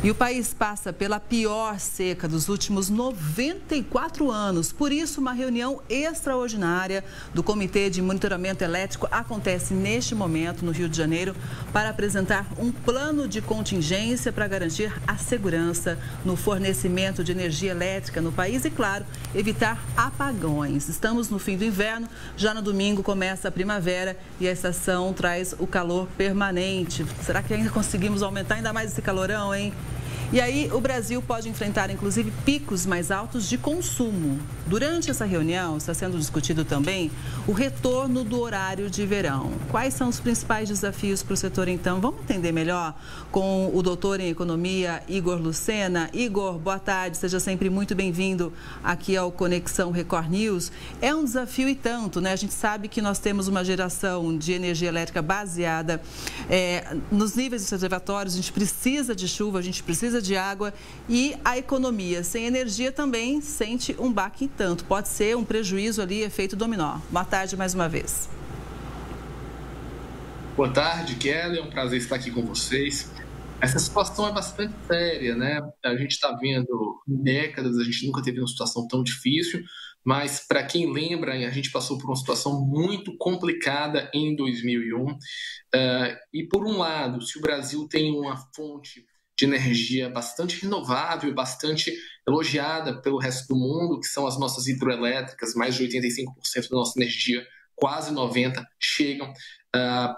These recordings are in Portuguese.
E o país passa pela pior seca dos últimos 94 anos. Por isso, uma reunião extraordinária do Comitê de Monitoramento Elétrico acontece neste momento no Rio de Janeiro para apresentar um plano de contingência para garantir a segurança no fornecimento de energia elétrica no país e, claro, evitar apagões. Estamos no fim do inverno, já no domingo começa a primavera e a estação traz o calor permanente. Será que ainda conseguimos aumentar ainda mais esse calorão, hein? E aí, o Brasil pode enfrentar, inclusive, picos mais altos de consumo. Durante essa reunião, está sendo discutido também o retorno do horário de verão. Quais são os principais desafios para o setor, então? Vamos entender melhor com o doutor em economia, Igor Lucena. Igor, boa tarde, seja sempre muito bem-vindo aqui ao Conexão Record News. É um desafio e tanto, né? A gente sabe que nós temos uma geração de energia elétrica baseada nos níveis dos reservatórios, a gente precisa de chuva, a gente precisa de água e a economia sem energia também sente um baque em tanto. Pode ser um prejuízo ali, efeito dominó. Boa tarde mais uma vez. Boa tarde, Kelly. É um prazer estar aqui com vocês. Essa situação é bastante séria, né? A gente está vendo em décadas, a gente nunca teve uma situação tão difícil, mas para quem lembra, a gente passou por uma situação muito complicada em 2001. E por um lado, se o Brasil tem uma fonte de energia bastante renovável, bastante elogiada pelo resto do mundo, que são as nossas hidroelétricas, mais de 85% da nossa energia, quase 90%, chegam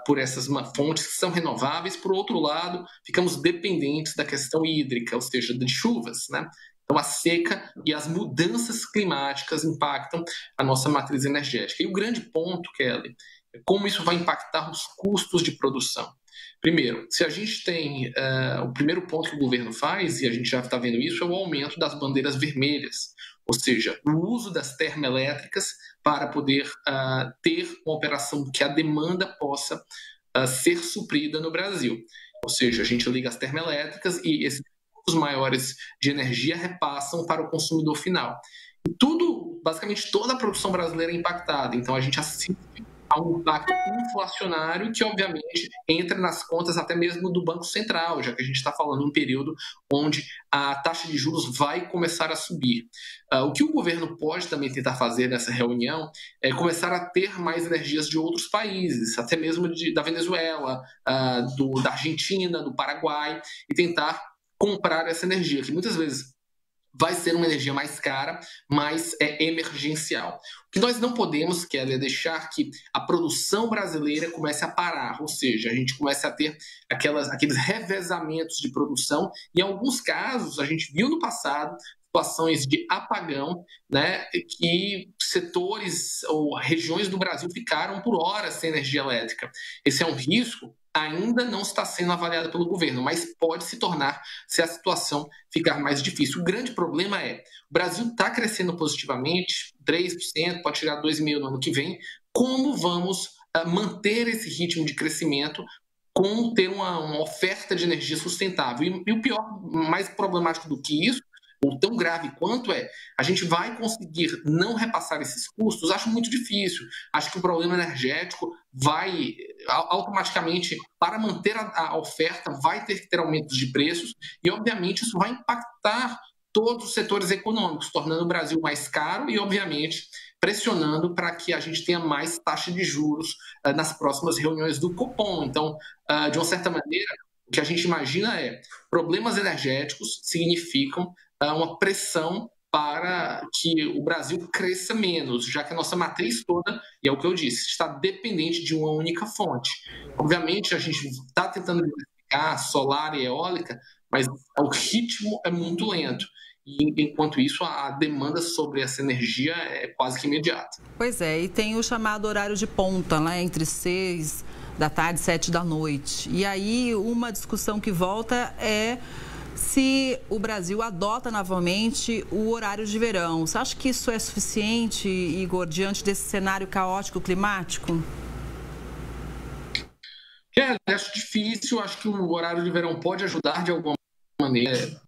por essas fontes que são renováveis. Por outro lado, ficamos dependentes da questão hídrica, ou seja, de chuvas, né? Então, a seca e as mudanças climáticas impactam a nossa matriz energética. E o grande ponto, Kelly, é como isso vai impactar os custos de produção. Primeiro, se a gente tem o primeiro ponto que o governo faz, e a gente já está vendo isso, é o aumento das bandeiras vermelhas, ou seja, o uso das termoelétricas para poder ter uma operação que a demanda possa ser suprida no Brasil. Ou seja, a gente liga as termoelétricas e esses custos maiores de energia repassam para o consumidor final. E tudo, basicamente toda a produção brasileira é impactada, então a gente assiste a um impacto inflacionário que, obviamente, entra nas contas até mesmo do Banco Central, já que a gente está falando em um período onde a taxa de juros vai começar a subir. O que o governo pode também tentar fazer nessa reunião é começar a ter mais energias de outros países, até mesmo da Venezuela, da Argentina, do Paraguai, e tentar comprar essa energia, que muitas vezes vai ser uma energia mais cara, mas é emergencial. O que nós não podemos, Kelly, é deixar que a produção brasileira comece a parar, ou seja, a gente comece a ter aqueles revezamentos de produção. Em alguns casos, a gente viu no passado situações de apagão, né, que setores ou regiões do Brasil ficaram por horas sem energia elétrica. Esse é um risco ainda não está sendo avaliada pelo governo, mas pode se tornar se a situação ficar mais difícil. O grande problema é, o Brasil está crescendo positivamente, 3%, pode chegar a 2,5% no ano que vem. Como vamos manter esse ritmo de crescimento com ter uma oferta de energia sustentável? E o pior, mais problemático do que isso, ou tão grave quanto a gente vai conseguir não repassar esses custos? Acho muito difícil. Acho que o problema energético vai automaticamente, para manter a oferta, vai ter que ter aumentos de preços e, obviamente, isso vai impactar todos os setores econômicos, tornando o Brasil mais caro e, obviamente, pressionando para que a gente tenha mais taxa de juros nas próximas reuniões do Copom. Então, de uma certa maneira, o que a gente imagina problemas energéticos significam uma pressão para que o Brasil cresça menos, já que a nossa matriz toda, e é o que eu disse, está dependente de uma única fonte. Obviamente, a gente está tentando diversificar solar e eólica, mas o ritmo é muito lento. E, enquanto isso, a demanda sobre essa energia é quase que imediata. Pois é, e tem o chamado horário de ponta, né, entre 6 da tarde e 7 da noite. E aí, uma discussão que volta é se o Brasil adota novamente o horário de verão. Você acha que isso é suficiente, Igor, diante desse cenário caótico climático? Acho difícil. Acho que o horário de verão pode ajudar de alguma maneira,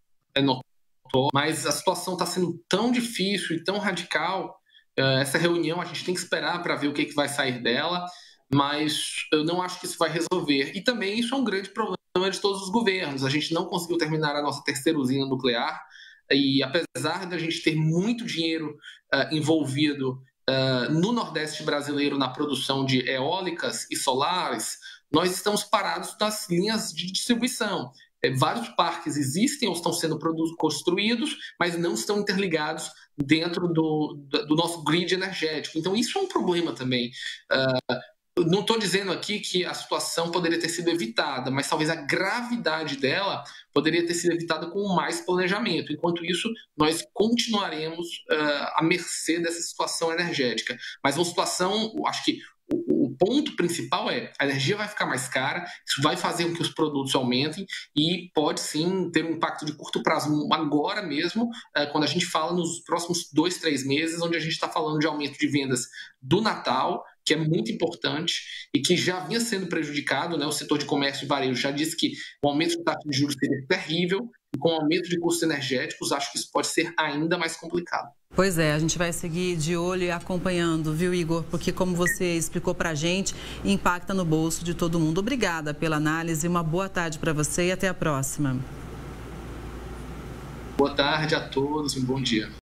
mas a situação está sendo tão difícil e tão radical. Essa reunião a gente tem que esperar para ver o que vai sair dela, mas eu não acho que isso vai resolver. E também isso é um grande problema é de todos os governos. A gente não conseguiu terminar a nossa terceira usina nuclear e, apesar de a gente ter muito dinheiro envolvido no Nordeste brasileiro na produção de eólicas e solares, nós estamos parados nas linhas de distribuição. Vários parques existem ou estão sendo construídos, mas não estão interligados dentro do nosso grid energético. Então, isso é um problema também. Não estou dizendo aqui que a situação poderia ter sido evitada, mas talvez a gravidade dela poderia ter sido evitada com mais planejamento. Enquanto isso, nós continuaremos à mercê dessa situação energética. Mas uma situação, acho que o ponto principal é a energia vai ficar mais cara, isso vai fazer com que os produtos aumentem e pode sim ter um impacto de curto prazo agora mesmo, quando a gente fala nos próximos 2, 3 meses, onde a gente está falando de aumento de vendas do Natal, que é muito importante e que já vinha sendo prejudicado, né? O setor de comércio e varejo já disse que o aumento de taxa de juros seria terrível, e com o aumento de custos energéticos, acho que isso pode ser ainda mais complicado. Pois é, a gente vai seguir de olho e acompanhando, viu, Igor? Porque, como você explicou para a gente, impacta no bolso de todo mundo. Obrigada pela análise, uma boa tarde para você e até a próxima. Boa tarde a todos e um bom dia.